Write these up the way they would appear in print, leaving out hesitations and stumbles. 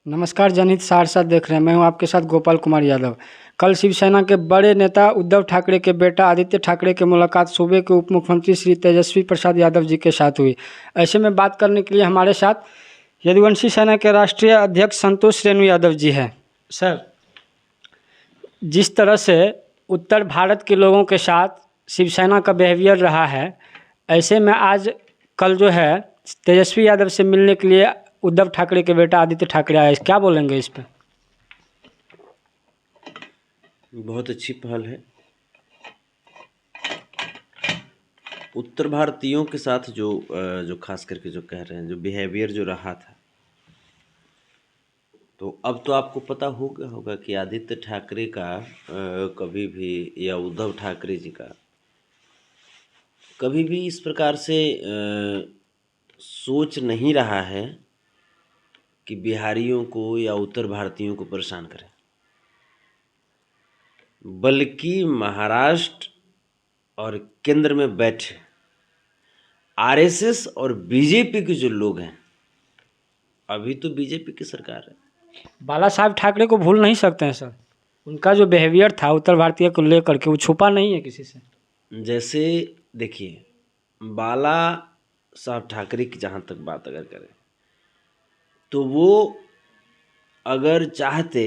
नमस्कार, जनहित सहरसा देख रहे हैं। मैं हूं आपके साथ गोपाल कुमार यादव। कल शिवसेना के बड़े नेता उद्धव ठाकरे के बेटा आदित्य ठाकरे की मुलाकात सूबे के उप मुख्यमंत्री श्री तेजस्वी प्रसाद यादव जी के साथ हुई। ऐसे में बात करने के लिए हमारे साथ यदुवंशी सेना के राष्ट्रीय अध्यक्ष संतोष रेणु यादव जी हैं। सर, जिस तरह से उत्तर भारत के लोगों के साथ शिवसेना का बिहेवियर रहा है, ऐसे में आज कल जो है तेजस्वी यादव से मिलने के लिए उद्धव ठाकरे के बेटा आदित्य ठाकरे आए। क्या बोलेंगे इस पर? बहुत अच्छी पहल है। उत्तर भारतीयों के साथ जो खास करके जो कह रहे हैं, जो बिहेवियर जो रहा था, तो अब तो आपको पता होगा कि आदित्य ठाकरे का कभी भी, या उद्धव ठाकरे जी का कभी भी इस प्रकार से सोच नहीं रहा है कि बिहारियों को या उत्तर भारतीयों को परेशान करें, बल्कि महाराष्ट्र और केंद्र में बैठे आरएसएस और बीजेपी के जो लोग हैं, अभी तो बीजेपी की सरकार है, बाला साहब ठाकरे को भूल नहीं सकते हैं सर। उनका जो बिहेवियर था उत्तर भारतीय को लेकर के, वो छुपा नहीं है किसी से। जैसे देखिए, बाला साहब ठाकरे की जहाँ तक बात अगर करें, तो वो अगर चाहते,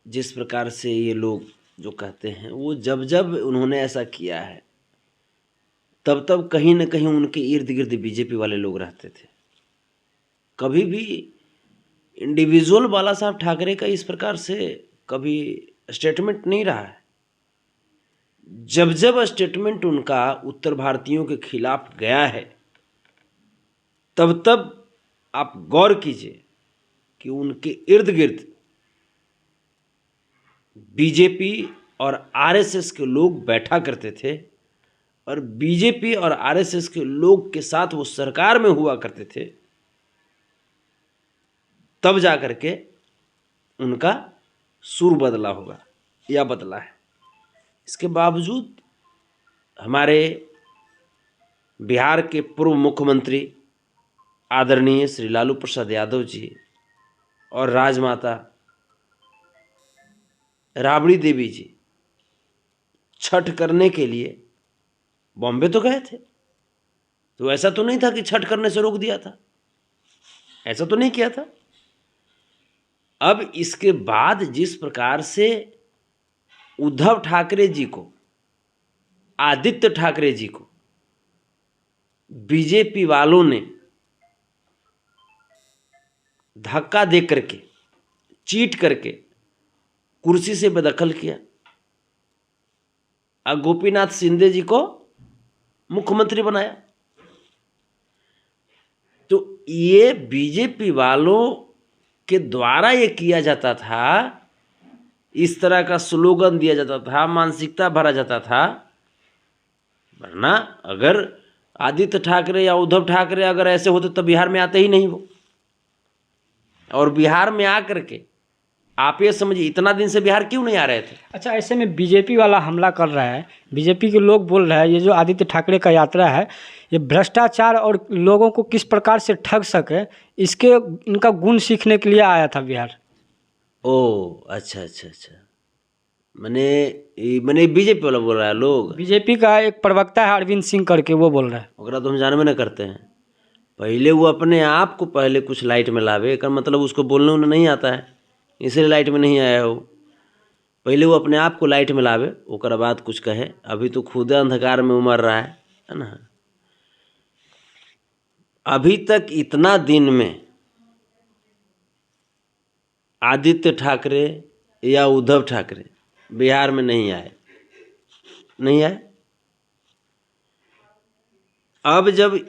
जिस प्रकार से ये लोग जो कहते हैं, वो जब जब उन्होंने ऐसा किया है, तब तब कहीं न कहीं उनके इर्द गिर्द बीजेपी वाले लोग रहते थे। कभी भी इंडिविजुअल बाला साहब ठाकरे का इस प्रकार से कभी स्टेटमेंट नहीं रहा है। जब जब स्टेटमेंट उनका उत्तर भारतीयों के खिलाफ गया है, तब तब आप गौर कीजिए कि उनके इर्द गिर्द बीजेपी और आरएसएस के लोग बैठा करते थे, और बीजेपी और आरएसएस के लोग के साथ वो सरकार में हुआ करते थे। तब जा करके उनका सुर बदला होगा या बदला है। इसके बावजूद हमारे बिहार के पूर्व मुख्यमंत्री आदरणीय श्री लालू प्रसाद यादव जी और राजमाता राबड़ी देवी जी छठ करने के लिए बॉम्बे तो गए थे। तो ऐसा तो नहीं था कि छठ करने से रोक दिया था, ऐसा तो नहीं किया था। अब इसके बाद जिस प्रकार से उद्धव ठाकरे जी को, आदित्य ठाकरे जी को बीजेपी वालों ने धक्का दे करके, चीट करके कुर्सी से बेदखल किया, और गोपीनाथ शिंदे जी को मुख्यमंत्री बनाया, तो ये बीजेपी वालों के द्वारा ये किया जाता था। इस तरह का स्लोगन दिया जाता था, मानसिकता भरा जाता था। वरना अगर आदित्य ठाकरे या उद्धव ठाकरे अगर ऐसे होते तो बिहार में आते ही नहीं वो। और बिहार में आकर के आप ये समझिए, इतना दिन से बिहार क्यों नहीं आ रहे थे। अच्छा, ऐसे में बीजेपी वाला हमला कर रहा है, बीजेपी के लोग बोल रहे हैं ये जो आदित्य ठाकरे का यात्रा है, ये भ्रष्टाचार और लोगों को किस प्रकार से ठग सके, इसके इनका गुण सीखने के लिए आया था बिहार। ओ अच्छा अच्छा अच्छा, मैंने बीजेपी वाला बोल रहा है। लोग बीजेपी का एक प्रवक्ता है अरविंद सिंह करके, वो बोल रहा है। ओकरा तो हम जानबे न करते हैं। पहले वो अपने आप को पहले कुछ लाइट में लावे, का मतलब उसको बोलने उन्हें नहीं आता है, इसलिए लाइट में नहीं आया हो। पहले वो अपने आप को लाइट में लावे, ओकर बाद कुछ कहे। अभी तो खुद अंधकार में उमर रहा है ना। अभी तक इतना दिन में आदित्य ठाकरे या उद्धव ठाकरे बिहार में नहीं आए। अब जब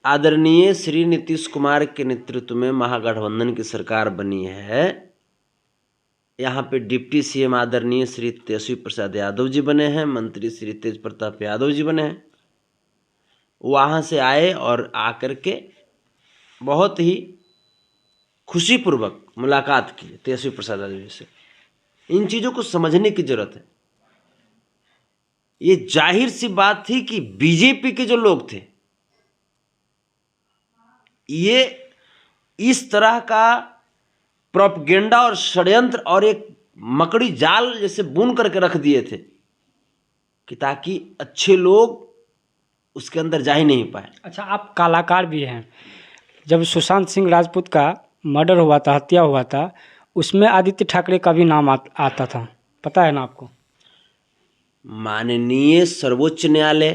आदरणीय श्री नीतीश कुमार के नेतृत्व में महागठबंधन की सरकार बनी है, यहाँ पे डिप्टी सीएम आदरणीय श्री तेजस्वी प्रसाद यादव जी बने हैं, मंत्री श्री तेज प्रताप यादव जी बने हैं। वहाँ से आए और आकर के बहुत ही खुशीपूर्वक मुलाकात की तेजस्वी प्रसाद यादव जी से। इन चीज़ों को समझने की जरूरत है। ये जाहिर सी बात थी कि बीजेपी के जो लोग थे, ये इस तरह का प्रोपगेंडा और षड्यंत्र और एक मकड़ी जाल जैसे बुन करके रख दिए थे कि ताकि अच्छे लोग उसके अंदर जा ही नहीं पाए। अच्छा, आप कलाकार भी हैं। जब सुशांत सिंह राजपूत का मर्डर हुआ था, हत्या हुआ था, उसमें आदित्य ठाकरे का भी नाम आता था, पता है ना आपको? माननीय सर्वोच्च न्यायालय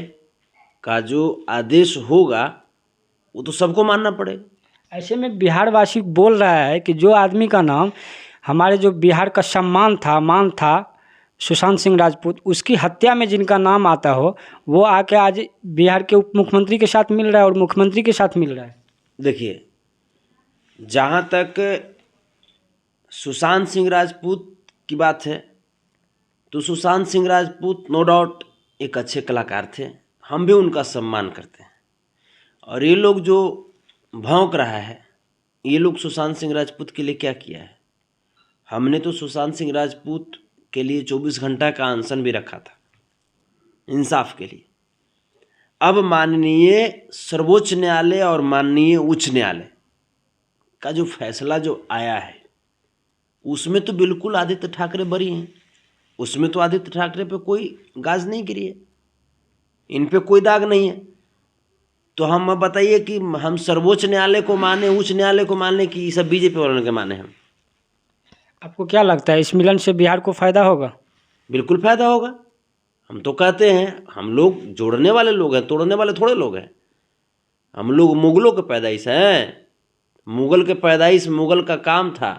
का जो आदेश होगा वो तो सबको मानना पड़ेगा। ऐसे में बिहार वासी बोल रहा है कि जो आदमी का नाम हमारे जो बिहार का सम्मान था, मान था, सुशांत सिंह राजपूत, उसकी हत्या में जिनका नाम आता हो वो आके आज बिहार के उप मुख्यमंत्री के साथ मिल रहा है और मुख्यमंत्री के साथ मिल रहा है। देखिए, जहाँ तक सुशांत सिंह राजपूत की बात है तो सुशांत सिंह राजपूत नो डाउट एक अच्छे कलाकार थे, हम भी उनका सम्मान करते हैं। और ये लोग जो भौंक रहा है, ये लोग सुशांत सिंह राजपूत के लिए क्या किया है? हमने तो सुशांत सिंह राजपूत के लिए 24 घंटा का अनशन भी रखा था इंसाफ के लिए। अब माननीय सर्वोच्च न्यायालय और माननीय उच्च न्यायालय का जो फैसला जो आया है उसमें तो बिल्कुल आदित्य ठाकरे बरी हैं, उसमें तो आदित्य ठाकरे पे कोई गाज नहीं गिरी है, इन पे कोई दाग नहीं है। तो हम बताइए कि हम सर्वोच्च न्यायालय को माने, उच्च न्यायालय को माने कि ये सब बीजेपी वालों के माने हम? आपको क्या लगता है इस मिलन से बिहार को फायदा होगा? बिल्कुल फायदा होगा। हम तो कहते हैं, हम लोग जोड़ने वाले लोग हैं, तोड़ने वाले थोड़े लोग हैं। हम लोग मुगलों के पैदाइश हैं। मुगल के पैदाइश, मुगल का काम था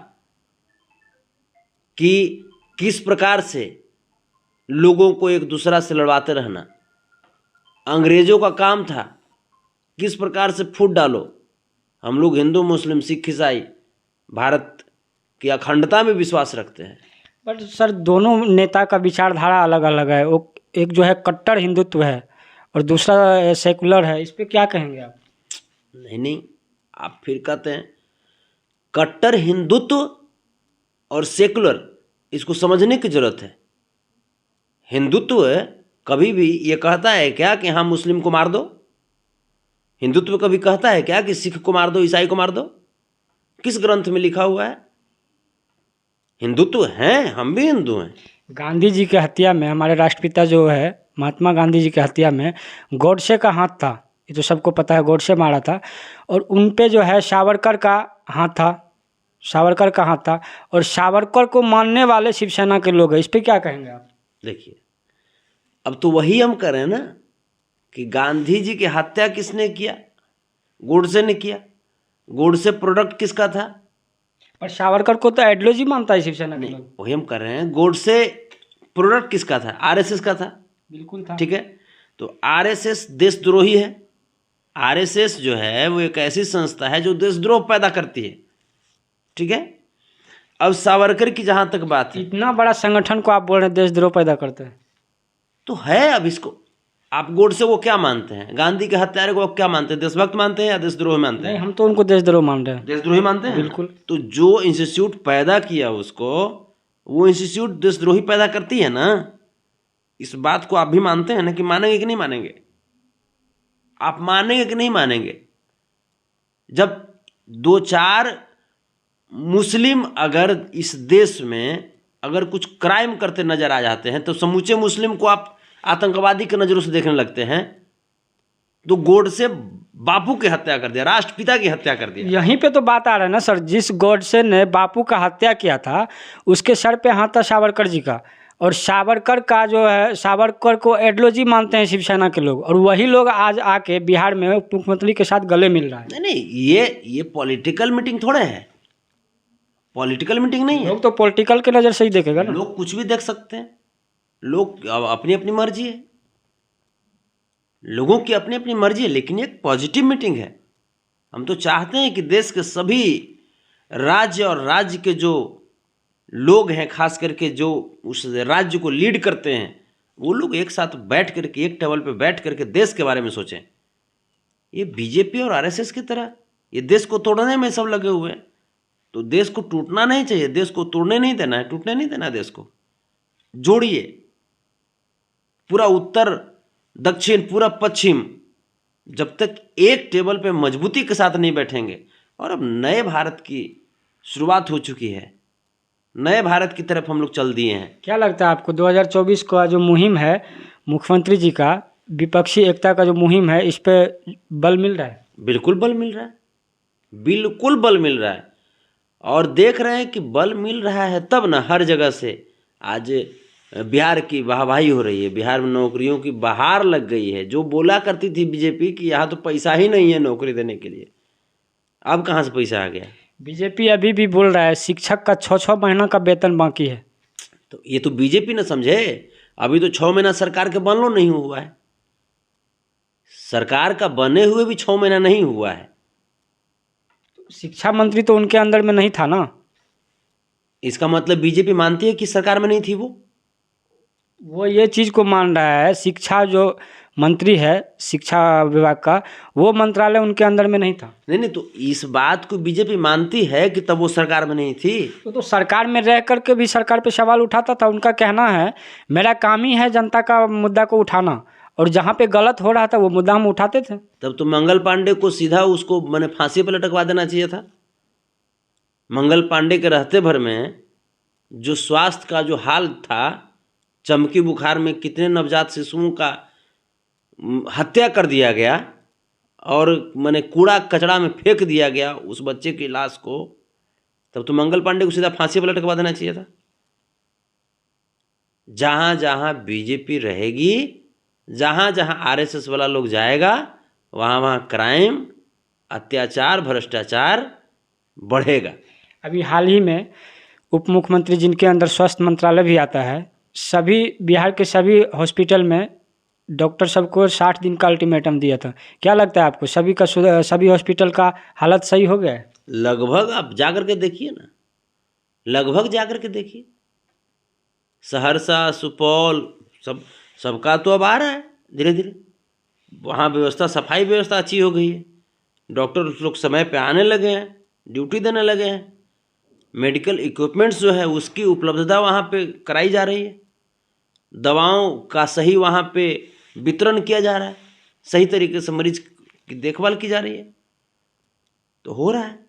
कि किस प्रकार से लोगों को एक दूसरा से लड़वाते रहना। अंग्रेजों का काम था किस प्रकार से फूट डालो। हम लोग हिंदू, मुस्लिम, सिख, ईसाई भारत की अखंडता में विश्वास रखते हैं। बट सर, दोनों नेता का विचारधारा अलग अलग है। वो एक जो है कट्टर हिंदुत्व है और दूसरा सेकुलर है। इस पे क्या कहेंगे आप? नहीं, आप फिर कहते हैं कट्टर हिंदुत्व और सेकुलर, इसको समझने की जरूरत है। हिंदुत्व कभी भी ये कहता है क्या कि हाँ मुस्लिम को मार दो? हिंदुत्व कभी कहता है क्या कि सिख को मार दो, ईसाई को मार दो? किस ग्रंथ में लिखा हुआ है? हिंदुत्व है, हम भी हिंदू हैं। गांधी जी के हत्या में, हमारे राष्ट्रपिता जो है महात्मा गांधी जी के हत्या में गॉडसे का हाथ था, ये तो सबको पता है, गॉडसे मारा था। और उन पे जो है सावरकर का हाथ था, सावरकर का हाथ था। और सावरकर को मानने वाले शिवसेना के लोग हैं। इस पे क्या कहेंगे आप? देखिए, अब तो वही हम कर रहे हैं ना कि गांधी जी की हत्या किसने किया? गोडसे ने किया। गोडसे प्रोडक्ट किसका था? पर सावरकर को तो आइडियोलॉजी मानता है शिवसेना के लोग। वही हम कर रहे हैं। गोडसे प्रोडक्ट किसका था? आरएसएस का था। बिल्कुल था। ठीक है, तो आरएसएस देशद्रोही है। आरएसएस जो है वो एक ऐसी संस्था है जो देशद्रोह पैदा करती है। ठीक है, अब सावरकर की जहां तक बात है, इतना बड़ा संगठन को आप बोल रहे हैं देशद्रोह पैदा करते हैं, तो है। अब इसको आप गोडसे को क्या मानते हैं? गांधी के हत्यारे को आप क्या मानते हैं? देशभक्त मानते हैं या देशद्रोही मानते हैं? नहीं, हम तो उनको देशद्रोह मान रहे हैं। देशद्रोही मानते हैं, बिल्कुल। तो जो इंस्टीट्यूट पैदा किया उसको, वो इंस्टीट्यूट देशद्रोही पैदा करती है ना। इस बात को आप भी मानते हैं ना कि मानेंगे कि नहीं मानेंगे? आप मानेंगे कि नहीं मानेंगे? जब 2-4 मुस्लिम अगर इस देश में अगर कुछ क्राइम करते नजर आ जाते हैं तो समूचे मुस्लिम को आप आतंकवादी के नजरों से देखने लगते हैं। तो गोडसे बापू की हत्या कर दिया, राष्ट्रपिता की हत्या कर दिया। यहीं पे तो बात आ रहा है ना सर, जिस गोडसे ने बापू का हत्या किया था उसके सर पे हाथ था सावरकर जी का। और सावरकर का जो है, सावरकर को आइडियोलॉजी मानते हैं शिवसेना के लोग, और वही लोग आज आके बिहार में उप मुख्यमंत्री के साथ गले मिल रहा है। नहीं, ये पॉलिटिकल मीटिंग थोड़े है। पॉलिटिकल मीटिंग नहीं है। लोग तो पॉलिटिकल के नज़र से ही देखेगा ना। लोग कुछ भी देख सकते हैं। लोग अपनी अपनी मर्जी है, लोगों की अपनी अपनी मर्जी है, लेकिन एक पॉजिटिव मीटिंग है। हम तो चाहते हैं कि देश के सभी राज्य और राज्य के जो लोग हैं, खास करके जो उस राज्य को लीड करते हैं, वो लोग एक साथ बैठ करके, एक टेबल पे बैठ करके देश के बारे में सोचें। ये बीजेपी और आरएसएस की तरह ये देश को तोड़ने में सब लगे हुए हैं। तो देश को टूटना नहीं चाहिए, देश को तोड़ने नहीं देना है, टूटने नहीं देना है। देश को जोड़िए, पूरा उत्तर दक्षिण, पूरा पश्चिम, जब तक एक टेबल पे मजबूती के साथ नहीं बैठेंगे। और अब नए भारत की शुरुआत हो चुकी है। नए भारत की तरफ हम लोग चल दिए हैं। क्या लगता है आपको 2024 का जो मुहिम है मुख्यमंत्री जी का, विपक्षी एकता का जो मुहिम है, इस पे बल मिल रहा है? बिल्कुल बल मिल रहा है, बिल्कुल बल मिल रहा है। और देख रहे हैं कि बल मिल रहा है तब ना हर जगह से आज बिहार की वाहवाही हो रही है, बिहार में नौकरियों की बहार लग गई है। जो बोला करती थी बीजेपी कि यहाँ तो पैसा ही नहीं है नौकरी देने के लिए, अब कहाँ से पैसा आ गया? बीजेपी अभी भी बोल रहा है शिक्षक का 6-6 महीना का वेतन बाकी है। तो ये तो बीजेपी न समझे, अभी तो 6 महीना सरकार के बनलो नहीं हुआ है, सरकार का बने हुए भी 6 महीना नहीं हुआ है। शिक्षा मंत्री तो उनके अंदर में नहीं था ना। इसका मतलब बीजेपी मानती है कि सरकार में नहीं थी वो ये चीज़ को मान रहा है, शिक्षा जो मंत्री है शिक्षा विभाग का, वो मंत्रालय उनके अंदर में नहीं था। नहीं, तो इस बात को बीजेपी मानती है कि तब वो सरकार में नहीं थी। तो सरकार में रह करके भी सरकार पे सवाल उठाता था। उनका कहना है मेरा काम ही है जनता का मुद्दा को उठाना, और जहाँ पे गलत हो रहा था वो मुद्दा हम उठाते थे। तब तो मंगल पांडे को सीधा उसको मैंने फांसी पर लटकवा देना चाहिए था। मंगल पांडे के रहते भर में जो स्वास्थ्य का जो हाल था, चमकी बुखार में कितने नवजात शिशुओं का हत्या कर दिया गया और मैंने कूड़ा कचड़ा में फेंक दिया गया उस बच्चे की लाश को, तब तो मंगल पांडे को सीधा फांसी पर लटकवा देना चाहिए था। जहाँ जहाँ बीजेपी रहेगी, जहाँ जहाँ आरएसएस वाला लोग जाएगा, वहाँ वहाँ क्राइम, अत्याचार, भ्रष्टाचार बढ़ेगा। अभी हाल ही में उप मुख्यमंत्री जिनके अंदर स्वास्थ्य मंत्रालय भी आता है, सभी बिहार के सभी हॉस्पिटल में डॉक्टर सबको 60 दिन का अल्टीमेटम दिया था। क्या लगता है आपको सभी हॉस्पिटल का हालत सही हो गया है? लगभग आप जाकर के देखिए ना, लगभग जाकर के देखिए, सहरसा, सुपौल, सबका तो अब आ रहा है धीरे धीरे। वहाँ व्यवस्था, सफाई व्यवस्था अच्छी हो गई है, डॉक्टर लोग समय पे आने लगे हैं, ड्यूटी देने लगे हैं, मेडिकल इक्विपमेंट्स जो है उसकी उपलब्धता वहाँ पे कराई जा रही है, दवाओं का सही वहाँ पे वितरण किया जा रहा है, सही तरीके से मरीज की देखभाल की जा रही है, तो हो रहा है।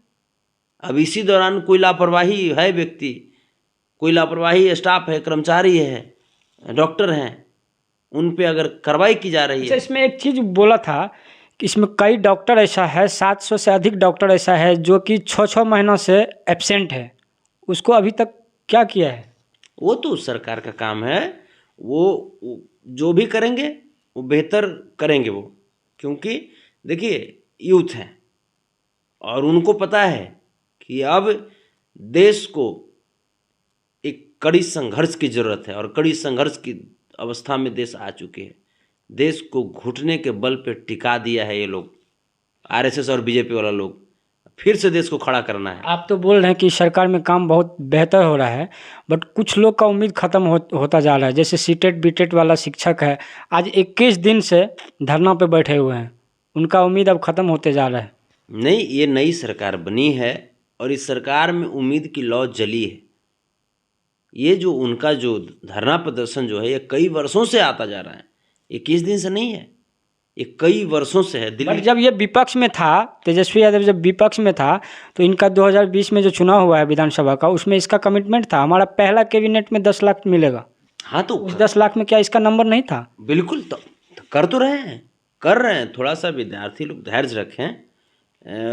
अब इसी दौरान कोई लापरवाही है व्यक्ति, कोई लापरवाही स्टाफ है, कर्मचारी है, डॉक्टर हैं, उन पे अगर कार्रवाई की जा रही है। इसमें एक चीज़ बोला था कि इसमें कई डॉक्टर ऐसा है, 700 से अधिक डॉक्टर ऐसा है जो कि 6-6 महीनों से एब्सेंट है, उसको अभी तक क्या किया है? वो तो सरकार का काम है, वो जो भी करेंगे वो बेहतर करेंगे वो, क्योंकि देखिए यूथ हैं और उनको पता है कि अब देश को एक कड़ी संघर्ष की ज़रूरत है, और कड़ी संघर्ष की अवस्था में देश आ चुके हैं। देश को घुटने के बल पे टिका दिया है ये लोग, आरएसएस और बीजेपी वाला लोग, फिर से देश को खड़ा करना है। आप तो बोल रहे हैं कि सरकार में काम बहुत बेहतर हो रहा है, बट कुछ लोग का उम्मीद ख़त्म होता जा रहा है। जैसे सीटेट बीटेट वाला शिक्षक है, आज 21 दिन से धरना पे बैठे हुए हैं, उनका उम्मीद अब ख़त्म होते जा रहा है। नहीं, ये नई सरकार बनी है और इस सरकार में उम्मीद की लौ जली है। ये जो उनका जो धरना प्रदर्शन जो है ये कई वर्षों से आता जा रहा है, 21 दिन से नहीं है, ये कई वर्षों से है। बट जब ये विपक्ष में था, तेजस्वी यादव जब विपक्ष में था, तो इनका 2020 में जो चुनाव हुआ है विधानसभा का, उसमें इसका कमिटमेंट था हमारा पहला कैबिनेट में 10 लाख मिलेगा। हाँ, तो उस 10 लाख में क्या इसका नंबर नहीं था? बिल्कुल, तो कर तो रहे हैं, कर रहे हैं। थोड़ा सा विद्यार्थी लोग धैर्य रखें।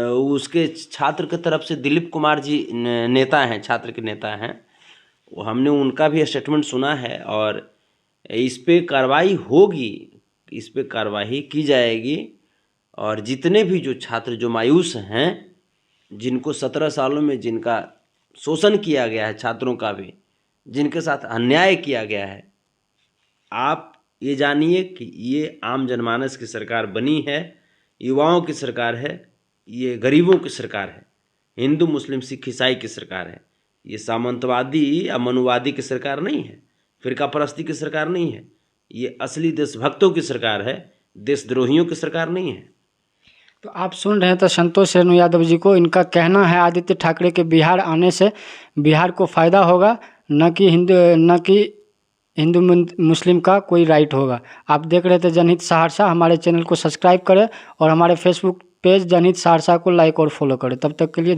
उसके छात्र की तरफ से दिलीप कुमार जी नेता हैं, छात्र के नेता हैं, वो हमने उनका भी स्टेटमेंट सुना है और इस पे कार्रवाई होगी, इस पे कार्रवाई की जाएगी। और जितने भी जो छात्र जो मायूस हैं, जिनको 17 सालों में जिनका शोषण किया गया है, छात्रों का भी जिनके साथ अन्याय किया गया है, आप ये जानिए कि ये आम जनमानस की सरकार बनी है, युवाओं की सरकार है, ये गरीबों की सरकार है, हिंदू मुस्लिम सिख ईसाई की सरकार है। ये सामंतवादी या मनुवादी की सरकार नहीं है, फिरका परस्ती की सरकार नहीं है, ये असली देशभक्तों की सरकार है, देशद्रोहियों की सरकार नहीं है। तो आप सुन रहे हैं तो संतोष रेणु यादव जी को, इनका कहना है आदित्य ठाकरे के बिहार आने से बिहार को फ़ायदा होगा, न कि हिंदू मुस्लिम का कोई राइट होगा। आप देख रहे थे जनहित सहरसा। हमारे चैनल को सब्सक्राइब करें और हमारे फेसबुक पेज जनहित सहरसा को लाइक और फॉलो करें। तब तक के लिए